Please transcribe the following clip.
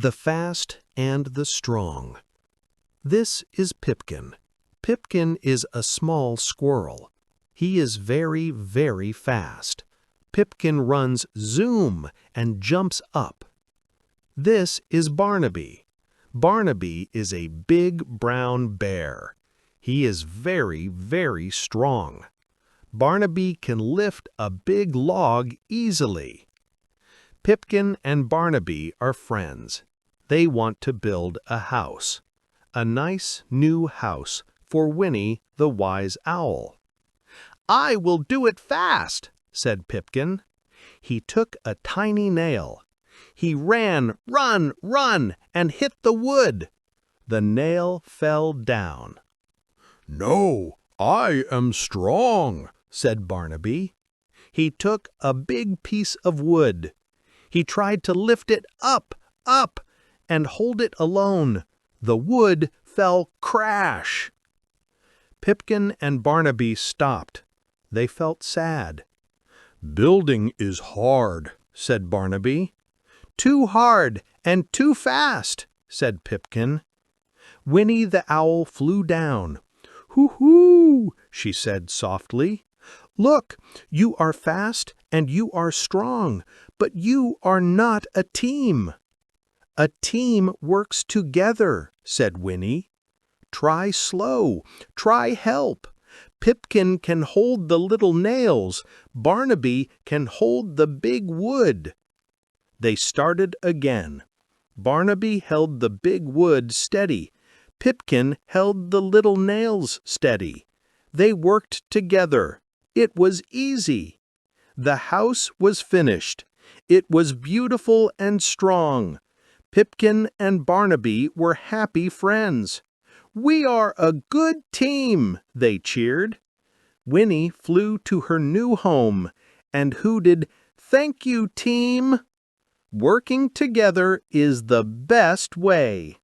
The fast and the strong. This is Pipkin. Pipkin is a small squirrel. He is very, very fast. Pipkin runs zoom and jumps up. This is Barnaby. Barnaby is a big brown bear. He is very, very strong. Barnaby can lift a big log easily. Pipkin and Barnaby are friends. They want to build a house. A nice new house for Winnie the wise owl. "I will do it fast," said Pipkin. He took a tiny nail. He ran, run, and hit the wood. The nail fell down. "No, I am strong," said Barnaby. He took a big piece of wood. He tried to lift it up, and hold it alone. The wood fell crash. Pipkin and Barnaby stopped. They felt sad. "Building is hard," said Barnaby. "Too hard and too fast," said Pipkin. Winnie the owl flew down. "Hoo-hoo," she said softly. "Look, you are fast and you are strong, but you are not a team." "A team works together," said Winnie. "Try slow, try help. Pipkin can hold the little nails, Barnaby can hold the big wood." They started again. Barnaby held the big wood steady. Pipkin held the little nails steady. They worked together. It was easy. The house was finished. It was beautiful and strong. Pipkin and Barnaby were happy friends. "We are a good team," they cheered. Winnie flew to her new home and hooted, "Thank you, team." Working together is the best way.